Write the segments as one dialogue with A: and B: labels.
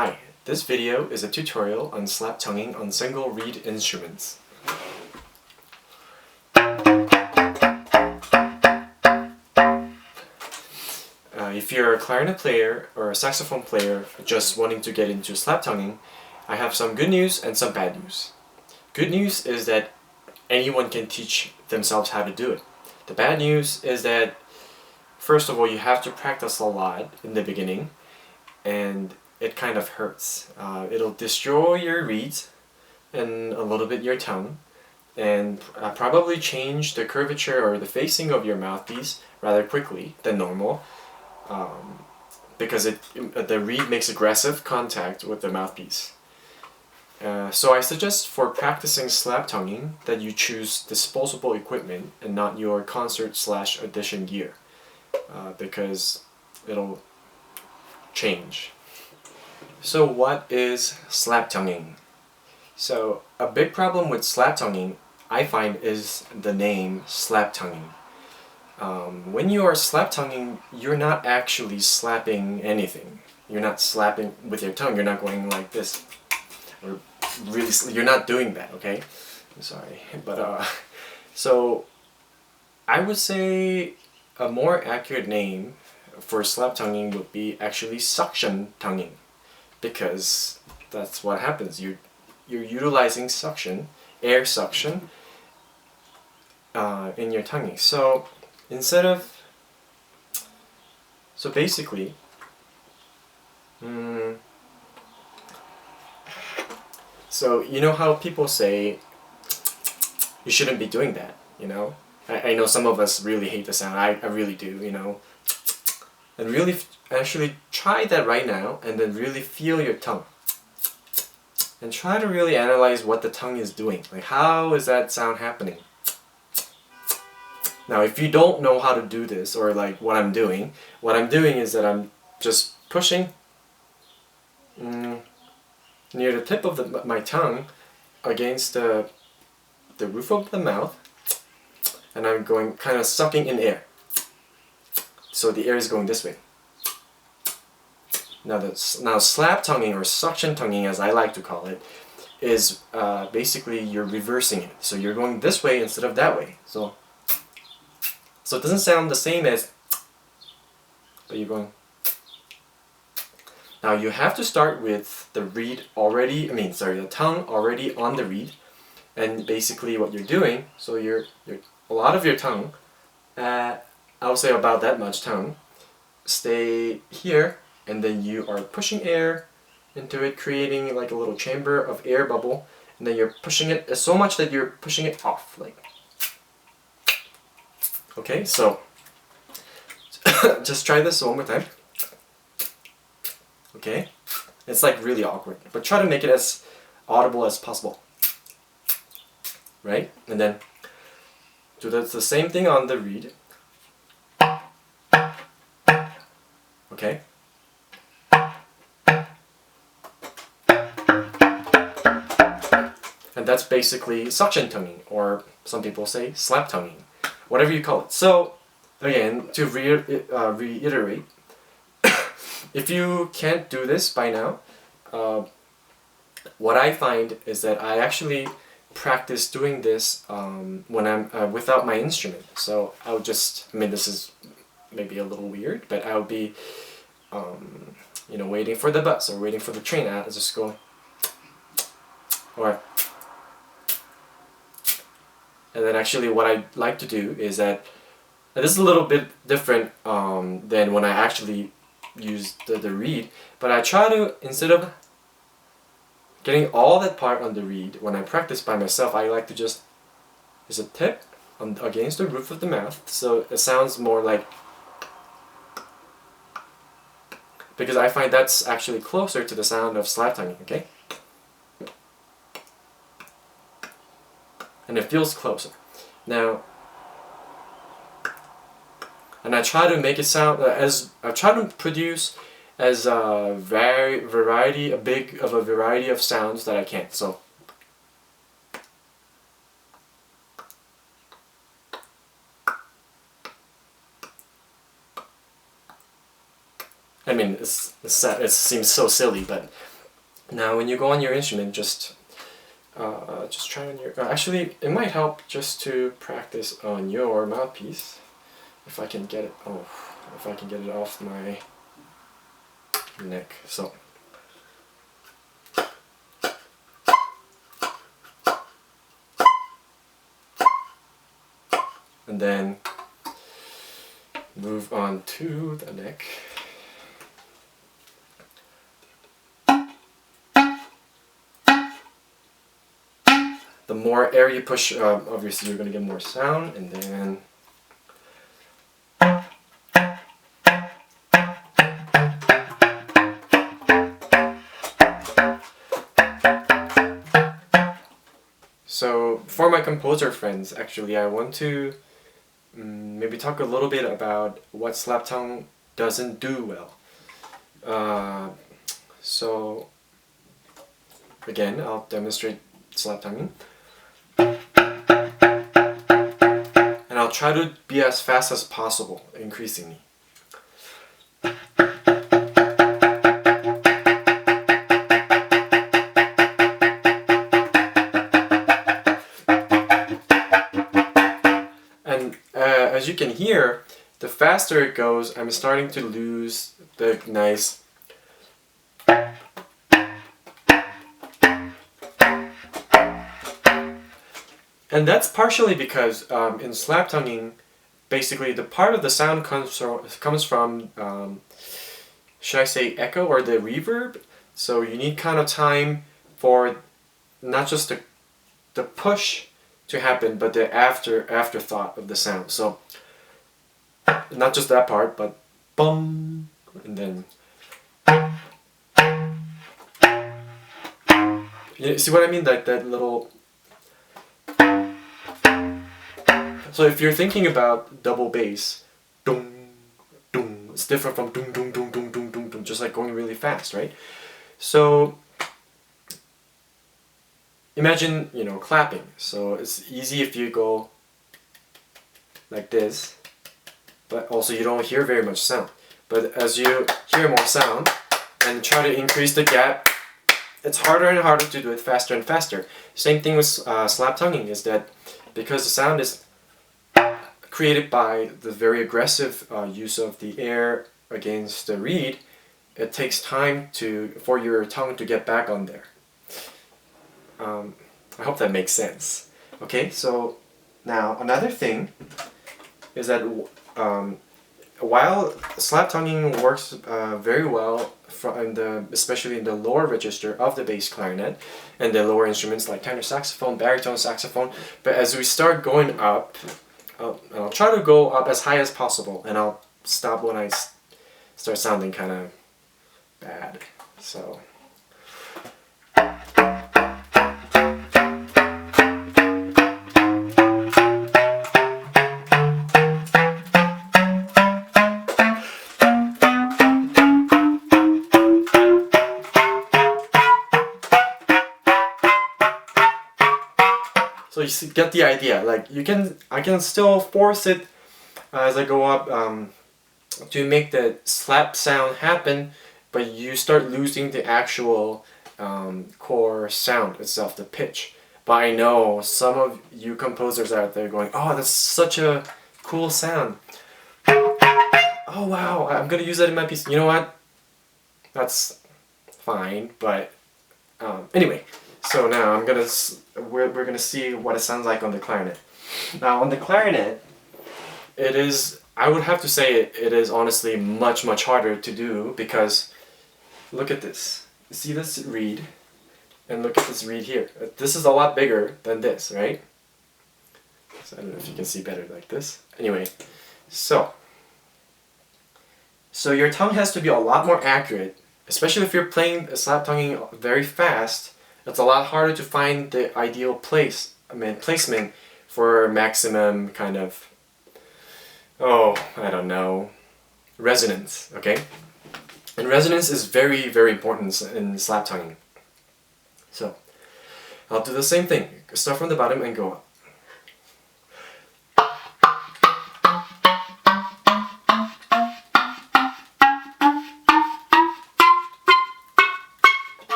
A: Hi, this video is a tutorial on slap tonguing on single reed instruments. If you're a clarinet player or a saxophone player just wanting to get into slap tonguing, I have some good news and some bad news. Good news is that anyone can teach themselves how to do it. The bad news is that, first of all, you have to practice a lot in the beginning, and it kind of hurts. It'll destroy your reeds and a little bit your tongue, and probably change the curvature or the facing of your mouthpiece rather quickly than normal, because the reed makes aggressive contact with the mouthpiece. So I suggest for practicing slap tonguing that you choose disposable equipment and not your concert/audition gear, because it'll change. So what is slap tonguing? So a big problem with slap tonguing, I find, is the name slap tonguing. When you are slap tonguing, you're not actually slapping anything. You're not slapping with your tongue. You're not going like this, or really. You're not doing that. Okay, I'm sorry, but so I would say a more accurate name for slap tonguing would be actually suction tonguing, because that's what happens. You're utilizing suction, air suction, in your tonguing. So basically, so you know how people say you shouldn't be doing that, you know? I know some of us really hate the sound. I really do, you know? And really actually try that right now, and then really feel your tongue. And try to really analyze what the tongue is doing. Like, how is that sound happening? Now, if you don't know how to do this, or like what I'm doing is that I'm just pushing near the tip of my tongue against the roof of the mouth, and I'm going kind of sucking in air. So the air is going this way. Now slap tonguing, or suction tonguing as I like to call it, is basically you're reversing it. So you're going this way instead of that way. So it doesn't sound the same as, but you're going. Now you have to start with the reed already, the tongue already on the reed, and basically what you're doing, so you're a lot of your tongue, I would say about that much tongue, stay here, and then you are pushing air into it, creating like a little chamber of air bubble, and then you're pushing it so much that you're pushing it off, like. Okay, so just try this one more time. Okay, it's like really awkward, but try to make it as audible as possible. Right, and then do the same thing on the reed. Okay. And that's basically suction tonguing, or some people say slap tonguing, whatever you call it. So again, to reiterate, if you can't do this by now, what I find is that I actually practice doing this when I'm without my instrument. So I would just, this is maybe a little weird, but I would be waiting for the bus or waiting for the train. I just go, or, and then actually what I like to do is that, and this is a little bit different than when I actually use the reed, but I try to, instead of getting all that part on the reed, when I practice by myself, I like to just, there's a tip against the roof of the mouth, so it sounds more like, because I find that's actually closer to the sound of slap tonguing, okay? And it feels closer. Now, and I try to make it sound I try to produce as a big variety of sounds that I can. So it seems so silly, but Now when you go on your instrument, just try on your... actually, it might help just to practice on your mouthpiece. If I can get it... oh, if I can get it off my neck. So... and then move on to the neck. The more air you push, obviously you're going to get more sound, and then so for my composer friends, actually I want to maybe talk a little bit about what slap tongue doesn't do well. So again, I'll demonstrate slap tonguing. And I'll try to be as fast as possible, increasingly. And as you can hear, the faster it goes, I'm starting to lose the nice and that's partially because in slap tonguing, basically the part of the sound comes from should I say echo or the reverb? So you need kind of time for not just the push to happen, but the afterthought of the sound. So not just that part, but bum, and then you see what I mean? Like that little. So if you're thinking about double bass, dum, dum, it's different from dum, dum, dum, dum, dum, dum, dum, just like going really fast, right? So imagine, you know, clapping. So it's easy if you go like this, but also you don't hear very much sound. But as you hear more sound and try to increase the gap, it's harder and harder to do it faster and faster. Same thing with slap tonguing, is that because the sound is created by the very aggressive use of the air against the reed, it takes time for your tongue to get back on there. I hope that makes sense. Okay, so now another thing is that while slap tonguing works very well especially in the lower register of the bass clarinet and the lower instruments like tenor saxophone, baritone saxophone, but as we start going up, I'll try to go up as high as possible, and I'll stop when I start sounding kind of bad. So. So you get the idea. Like I can still force it as I go up to make the slap sound happen, but you start losing the actual core sound itself, the pitch. But I know some of you composers out there going, "Oh, that's such a cool sound. Oh wow, I'm gonna use that in my piece." You know what? That's fine, but anyway. So now we're gonna see what it sounds like on the clarinet. Now on the clarinet, I would have to say it is honestly much harder to do, because look at this. See this reed, and look at this reed here. This is a lot bigger than this, right? So I don't know if you can see better like this. Anyway, so your tongue has to be a lot more accurate, especially if you're playing slap tonguing very fast. It's a lot harder to find the ideal placement for maximum kind of, I don't know, resonance, okay? And resonance is very important in slap tonguing. So, I'll do the same thing. Start from the bottom and go up.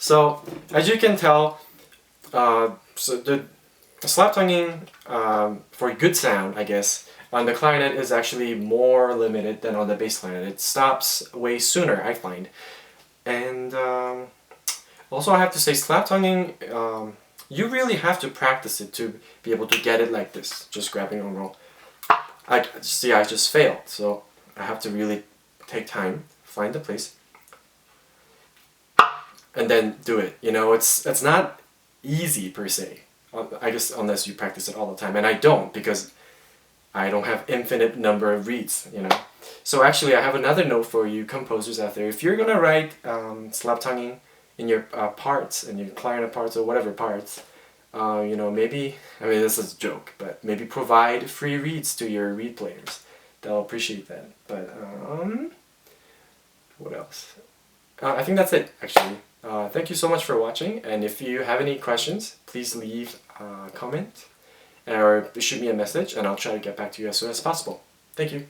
A: So as you can tell, so the slap tonguing for good sound, I guess, on the clarinet is actually more limited than on the bass clarinet. It stops way sooner, I find. And also I have to say, slap tonguing, you really have to practice it to be able to get it like this, just grabbing on roll. I just failed, so I have to really take time, find the place, and then do it. You know, it's not easy per se, I guess, unless you practice it all the time, and I don't, because I don't have infinite number of reeds, you know. So actually I have another note for you composers out there. If you're gonna write slap tonguing in your parts, in your clarinet parts or whatever parts, you know, maybe, I mean, this is a joke, but maybe provide free reeds to your reed players. They'll appreciate that. But what else? I think that's it, actually. Thank you so much for watching, and if you have any questions, please leave a comment or shoot me a message, and I'll try to get back to you as soon as possible. Thank you.